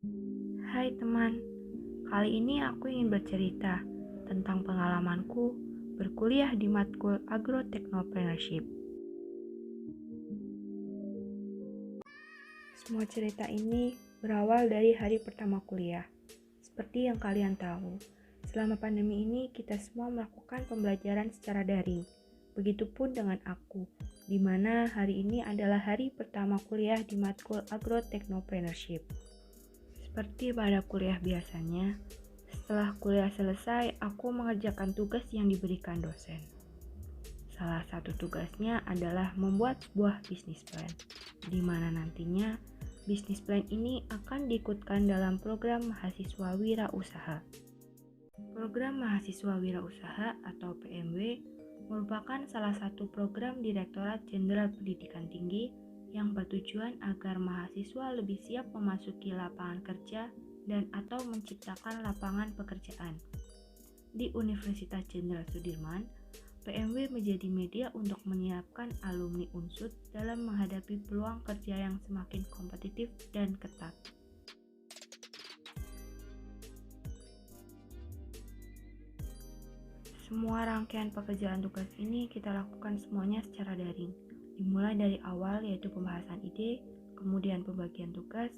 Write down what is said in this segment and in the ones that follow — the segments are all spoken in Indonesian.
Hai teman, kali ini aku ingin bercerita tentang pengalamanku berkuliah di matkul Agrotechnopreneurship. Semua cerita ini berawal dari hari pertama kuliah. Seperti yang kalian tahu, selama pandemi ini kita semua melakukan pembelajaran secara daring. Begitupun dengan aku, di mana hari ini adalah hari pertama kuliah di matkul Agrotechnopreneurship. Seperti pada kuliah biasanya, setelah kuliah selesai, aku mengerjakan tugas yang diberikan dosen. Salah satu tugasnya adalah membuat sebuah bisnis plan, di mana nantinya bisnis plan ini akan diikutkan dalam program mahasiswa wirausaha. Program mahasiswa wirausaha atau PMW merupakan salah satu program Direktorat Jenderal Pendidikan Tinggi yang bertujuan agar mahasiswa lebih siap memasuki lapangan kerja dan atau menciptakan lapangan pekerjaan. Di Universitas Jenderal Sudirman, PMW menjadi media untuk menyiapkan alumni UNSUD dalam menghadapi peluang kerja yang semakin kompetitif dan ketat. Semua rangkaian pekerjaan tugas ini kita lakukan semuanya secara daring, dimulai dari awal yaitu pembahasan ide, kemudian pembagian tugas,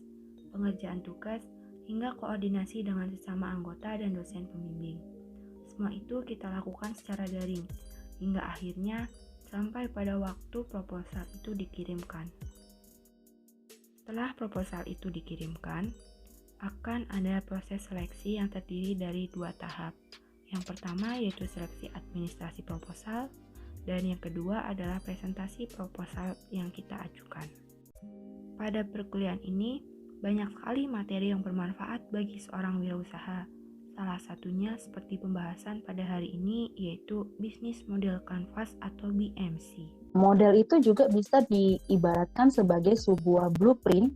pengerjaan tugas, hingga koordinasi dengan sesama anggota dan dosen pembimbing. Semua itu kita lakukan secara daring, hingga akhirnya sampai pada waktu proposal itu dikirimkan. Setelah proposal itu dikirimkan, akan ada proses seleksi yang terdiri dari 2 tahap. Yang pertama yaitu seleksi administrasi proposal, dan yang kedua adalah presentasi proposal yang kita ajukan. Pada perkuliahan ini, banyak sekali materi yang bermanfaat bagi seorang wirausaha. Salah satunya seperti pembahasan pada hari ini yaitu Business Model Canvas atau BMC. Model itu juga bisa diibaratkan sebagai sebuah blueprint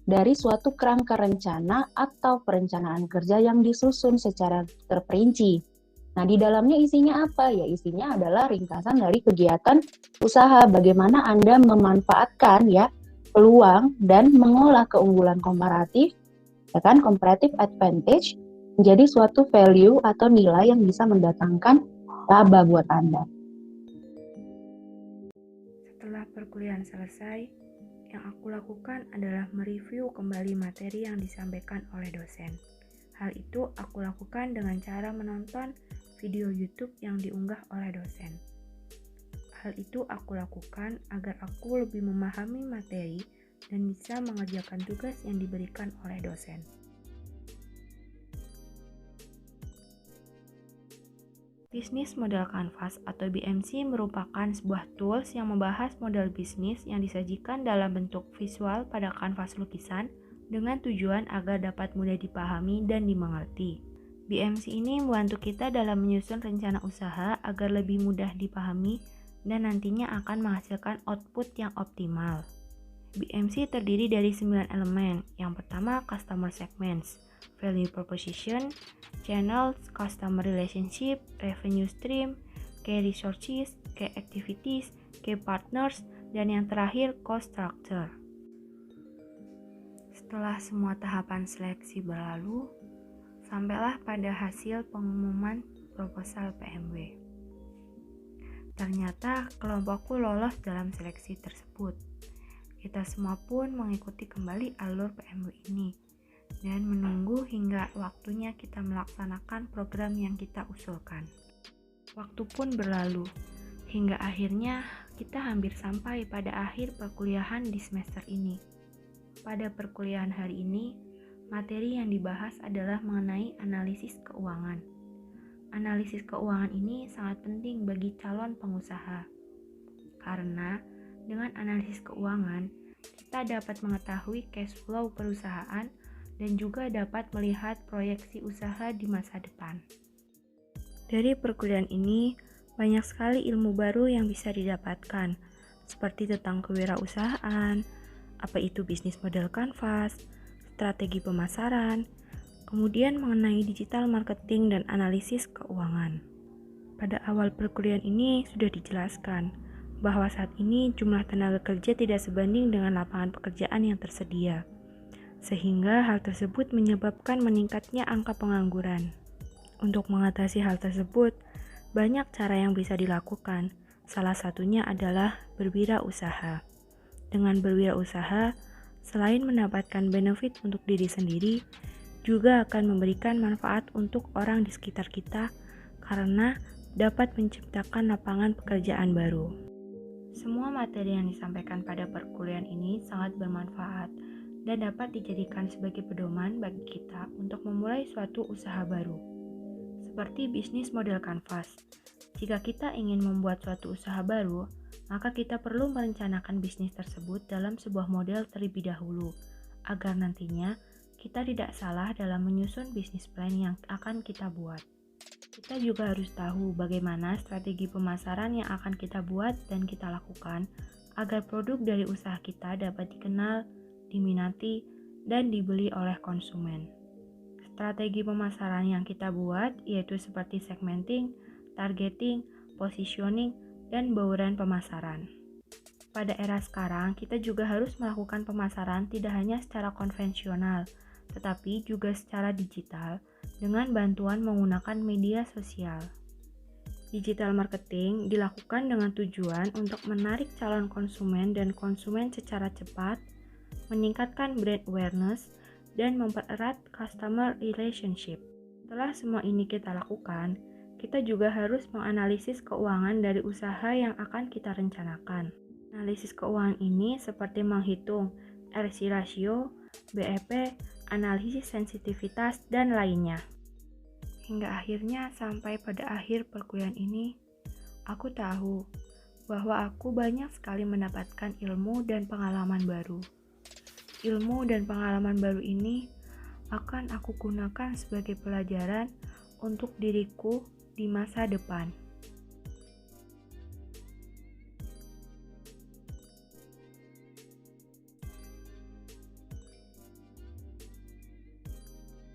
dari suatu kerangka rencana atau perencanaan kerja yang disusun secara terperinci. Nah, di dalamnya isinya apa? Ya, isinya adalah ringkasan dari kegiatan usaha, bagaimana Anda memanfaatkan peluang dan mengolah keunggulan komparatif, comparative advantage, menjadi suatu value atau nilai yang bisa mendatangkan laba buat Anda. Setelah perkuliahan selesai, yang aku lakukan adalah mereview kembali materi yang disampaikan oleh dosen. Hal itu aku lakukan dengan cara menonton video YouTube yang diunggah oleh dosen. Hal itu aku lakukan agar aku lebih memahami materi dan bisa mengerjakan tugas yang diberikan oleh dosen. Business Model Canvas atau BMC merupakan sebuah tools yang membahas model bisnis yang disajikan dalam bentuk visual pada kanvas lukisan dengan tujuan agar dapat mudah dipahami dan dimengerti. BMC ini membantu kita dalam menyusun rencana usaha agar lebih mudah dipahami dan nantinya akan menghasilkan output yang optimal. BMC terdiri dari 9 elemen. Yang pertama, Customer Segments, Value Proposition, Channels, Customer Relationship, Revenue Stream, Key Resources, Key Activities, Key Partners, dan yang terakhir Cost Structure. Setelah semua tahapan seleksi berlalu, sampailah pada hasil pengumuman proposal PMW. Ternyata kelompokku lolos dalam seleksi tersebut. Kita semua pun mengikuti kembali alur PMW ini dan menunggu hingga waktunya kita melaksanakan program yang kita usulkan. Waktu pun berlalu, hingga akhirnya kita hampir sampai pada akhir perkuliahan di semester ini. Pada perkuliahan hari ini, materi yang dibahas adalah mengenai analisis keuangan. Analisis keuangan ini sangat penting bagi calon pengusaha, karena dengan analisis keuangan, kita dapat mengetahui cash flow perusahaan dan juga dapat melihat proyeksi usaha di masa depan. Dari perkuliahan ini, banyak sekali ilmu baru yang bisa didapatkan, seperti tentang kewirausahaan, apa itu bisnis model kanvas, strategi pemasaran, kemudian mengenai digital marketing dan analisis keuangan. Pada awal perkuliahan ini sudah dijelaskan bahwa saat ini jumlah tenaga kerja tidak sebanding dengan lapangan pekerjaan yang tersedia. sehingga hal tersebut menyebabkan meningkatnya angka pengangguran. Untuk mengatasi hal tersebut, banyak cara yang bisa dilakukan. Salah satunya adalah berwirausaha. Dengan berwirausaha, selain mendapatkan benefit untuk diri sendiri, juga akan memberikan manfaat untuk orang di sekitar kita karena dapat menciptakan lapangan pekerjaan baru. Semua materi yang disampaikan pada perkuliahan ini sangat bermanfaat dan dapat dijadikan sebagai pedoman bagi kita untuk memulai suatu usaha baru. Seperti bisnis model kanvas. Jika kita ingin membuat suatu usaha baru, maka kita perlu merencanakan bisnis tersebut dalam sebuah model terlebih dahulu, agar nantinya kita tidak salah dalam menyusun bisnis plan yang akan kita buat. Kita juga harus tahu bagaimana strategi pemasaran yang akan kita buat dan kita lakukan agar produk dari usaha kita dapat dikenal, diminati, dan dibeli oleh konsumen. Strategi pemasaran yang kita buat yaitu seperti segmenting, targeting, positioning, dan bauran pemasaran. Pada era sekarang, kita juga harus melakukan pemasaran tidak hanya secara konvensional, tetapi juga secara digital dengan bantuan menggunakan media sosial. Digital marketing dilakukan dengan tujuan untuk menarik calon konsumen dan konsumen secara cepat, meningkatkan brand awareness, dan mempererat customer relationship. Setelah semua ini kita lakukan, kita juga harus menganalisis keuangan dari usaha yang akan kita rencanakan. Analisis keuangan ini seperti menghitung RC ratio, BEP, analisis sensitivitas, dan lainnya. Hingga akhirnya sampai pada akhir perkuliahan ini, aku tahu bahwa aku banyak sekali mendapatkan ilmu dan pengalaman baru. Ilmu dan pengalaman baru ini akan aku gunakan sebagai pelajaran untuk diriku di masa depan.